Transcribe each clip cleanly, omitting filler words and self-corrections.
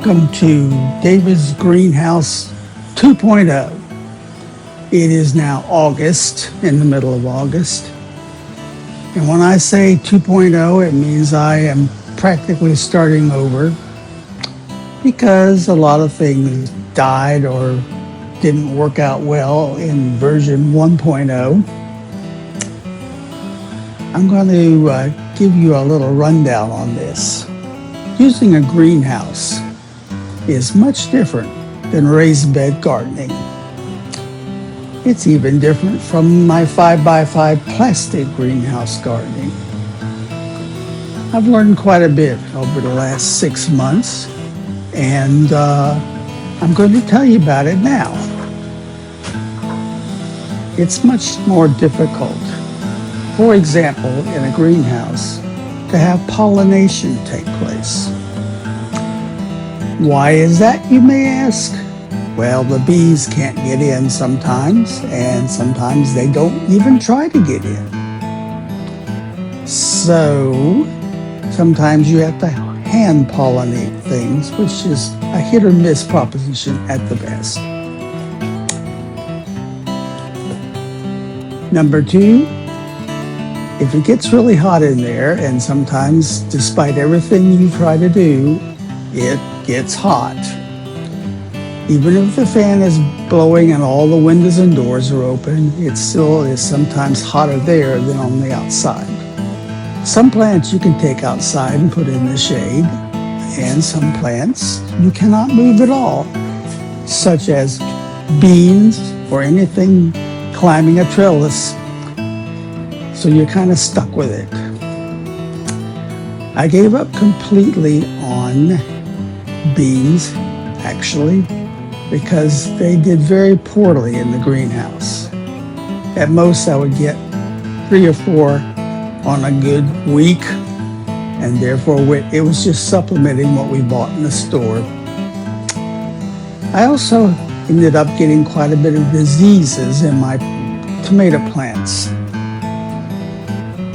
Welcome to David's Greenhouse 2.0. It is now August, in the middle of August. And when I say 2.0, it means I am practically starting over because a lot of things died or didn't work out well in version 1.0. I'm going to give you a little rundown on this. Using a greenhouse is much different than raised bed gardening. It's even different from my 5x5 plastic greenhouse gardening. I've learned quite a bit over the last 6 months, and I'm going to tell you about it now. It's much more difficult, for example, in a greenhouse, to have pollination take place. Why is that, you may ask? Well, the bees can't get in sometimes, and sometimes they don't even try to get in. So sometimes you have to hand pollinate things, which is a hit or miss proposition at the best. Number two, if it gets really hot in there, and sometimes despite everything you try to do, it gets hot. Even if the fan is blowing and all the windows and doors are open, it still is sometimes hotter there than on the outside. Some plants you can take outside and put in the shade, and some plants you cannot move at all, such as beans or anything climbing a trellis. So you're kind of stuck with it. I gave up completely on beans, actually, because they did very poorly in the greenhouse. At most, I would get 3 or 4 on a good week, and therefore it was just supplementing what we bought in the store. I also ended up getting quite a bit of diseases in my tomato plants.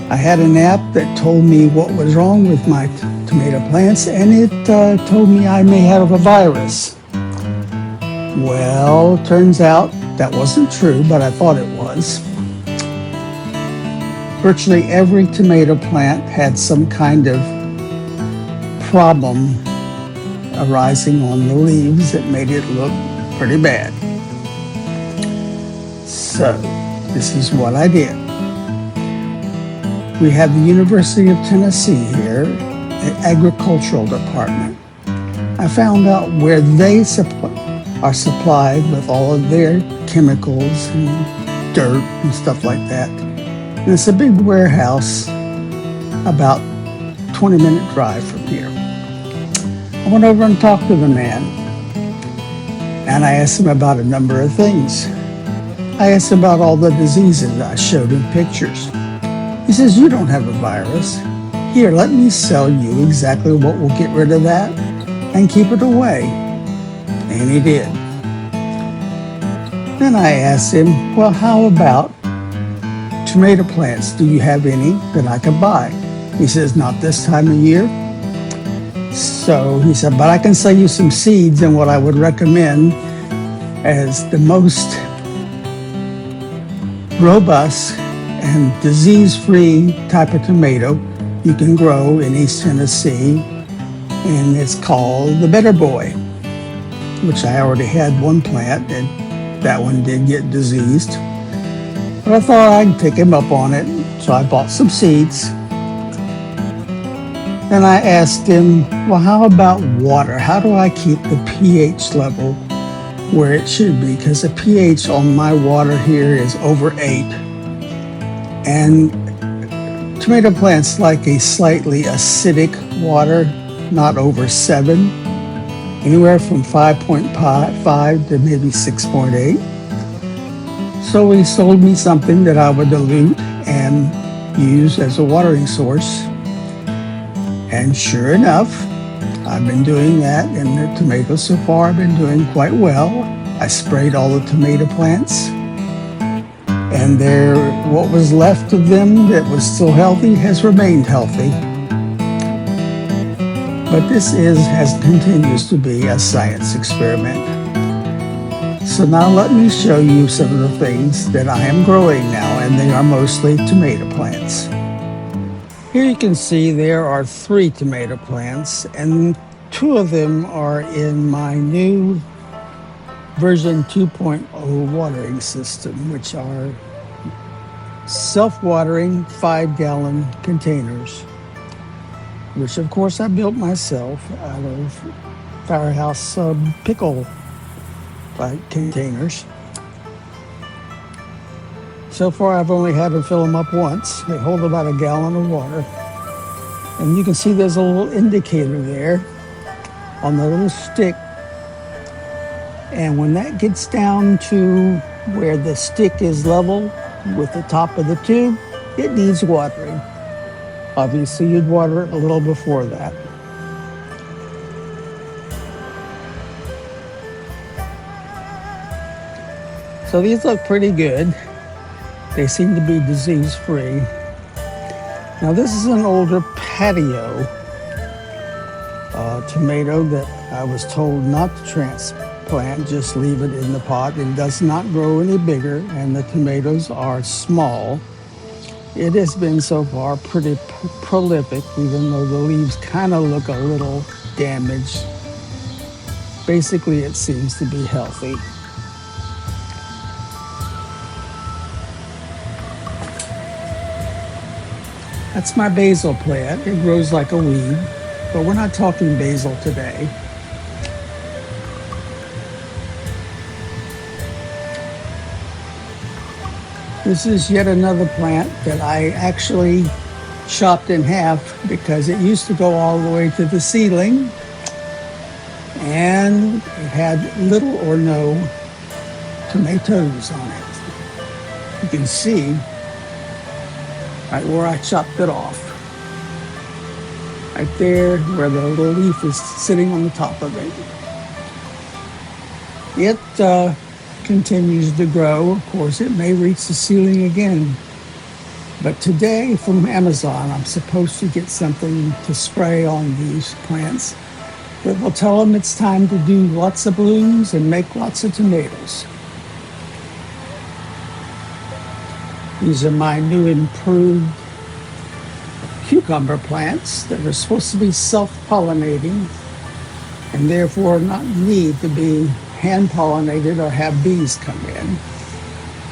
I had an app that told me what was wrong with my tomato plants, and it told me I may have a virus. Well, turns out that wasn't true, but I thought it was. Virtually every tomato plant had some kind of problem arising on the leaves that made it look pretty bad. So, this is what I did. We have the University of Tennessee here, the agricultural department. I found out where they are supplied with all of their chemicals and dirt and stuff like that. And it's a big warehouse about 20-minute drive from here. I went over and talked to the man, and I asked him about a number of things. I asked him about all the diseases I showed him pictures. He says, "You don't have a virus. Here, let me sell you exactly what will get rid of that and keep it away." And he did. Then I asked him, "Well, how about tomato plants? Do you have any that I could buy?" He says, "Not this time of year." So he said, "But I can sell you some seeds, and what I would recommend as the most robust and disease-free type of tomato you can grow in East Tennessee, and it's called the Better Boy," which I already had one plant, and that one did get diseased. But I thought I'd take him up on it, so I bought some seeds. Then I asked him, "Well, how about water? How do I keep the pH level where it should be?" Because the pH on my water here is over 8. And tomato plants like a slightly acidic water, not over 7, anywhere from 5.5 to maybe 6.8. So he sold me something that I would dilute and use as a watering source. And sure enough, I've been doing that, and the tomatoes so far have been doing quite well. I sprayed all the tomato plants, and what was left of them that was still healthy has remained healthy. But this continues to be a science experiment. So now let me show you some of the things that I am growing now, and they are mostly tomato plants. Here you can see there are 3 tomato plants, and 2 of them are in my new version 2.0 watering system, which are self-watering 5-gallon containers, which of course I built myself out of Firehouse pickle containers. So far I've only had to fill them up once. They hold about 1 gallon of water. And you can see there's a little indicator there on the little stick. And when that gets down to where the stick is level with the top of the tube, it needs watering. Obviously you'd water it a little before that. So these look pretty good. They seem to be disease-free. Now this is an older patio tomato that I was told not to transplant, just leave it in the pot. It does not grow any bigger, and the tomatoes are small. It has been so far pretty prolific, even though the leaves kind of look a little damaged. Basically, it seems to be healthy. That's my basil plant. It grows like a weed, but we're not talking basil today. This is yet another plant that I actually chopped in half because it used to go all the way to the ceiling, and it had little or no tomatoes on it. You can see right where I chopped it off. Right there where the little leaf is sitting on the top of it. It continues to grow. Of course, it may reach the ceiling again. But today from Amazon, I'm supposed to get something to spray on these plants that will tell them it's time to do lots of blooms and make lots of tomatoes. These are my new improved cucumber plants that are supposed to be self-pollinating and therefore not need to be hand-pollinated or have bees come in.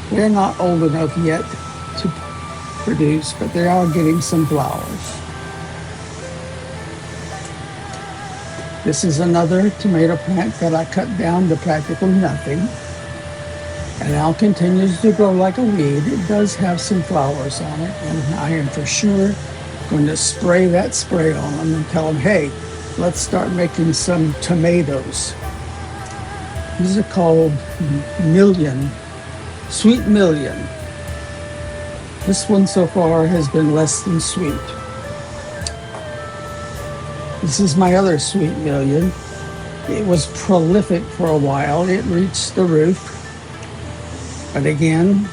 They're not old enough yet to produce, but they are getting some flowers. This is another tomato plant that I cut down to practically nothing. And now continues to grow like a weed. It does have some flowers on it, and I am for sure going to spray that spray on them and tell them, hey, let's start making some tomatoes. These are called Sweet Million. This one so far has been less than sweet. This is my other Sweet Million. It was prolific for a while. It reached the roof. But again,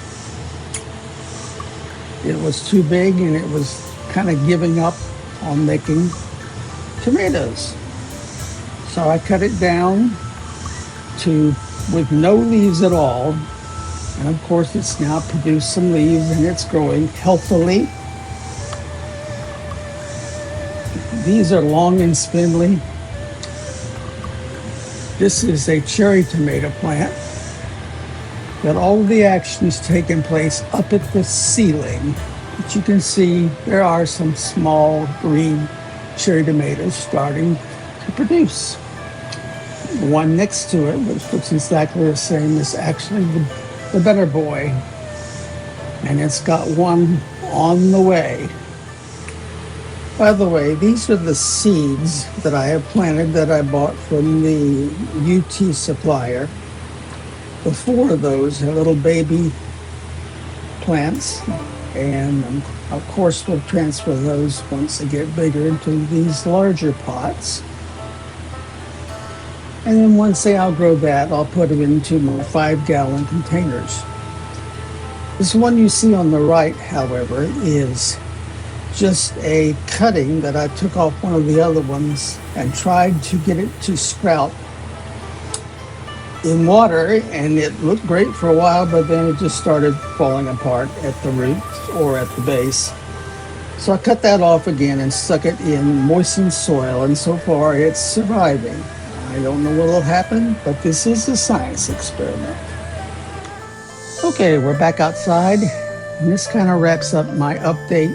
it was too big and it was kind of giving up on making tomatoes. So I cut it down to with no leaves at all. And of course it's now produced some leaves and it's growing healthily. These are long and spindly. This is a cherry tomato plant that all of the action is taking place up at the ceiling. But you can see there are some small green cherry tomatoes starting to produce. The one next to it, which looks exactly the same, is actually the better boy. And it's got one on the way. By the way, these are the seeds that I have planted that I bought from the UT supplier. The 4 of those are little baby plants, and of course we'll transfer those once they get bigger into these larger pots. And then once they outgrow that, I'll put them into my 5-gallon containers. This one you see on the right, however, is just a cutting that I took off one of the other ones and tried to get it to sprout in water, and it looked great for a while, but then it just started falling apart at the roots or at the base. So I cut that off again and stuck it in moistened soil, and so far it's surviving. I don't know what will happen, but this is a science experiment. Okay, we're back outside, and this kind of wraps up my update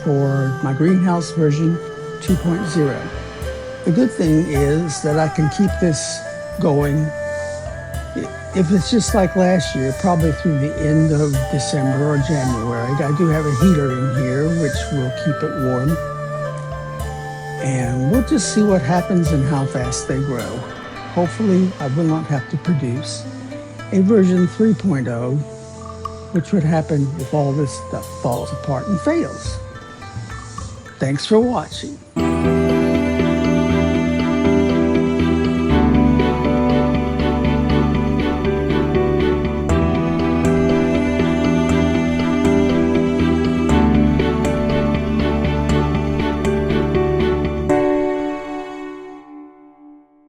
for my greenhouse version 2.0. The good thing is that I can keep this going. If it's just like last year, probably through the end of December or January. I do have a heater in here, which will keep it warm. And we'll just see what happens and how fast they grow. Hopefully, I will not have to produce a version 3.0, which would happen if all this stuff falls apart and fails. Thanks for watching.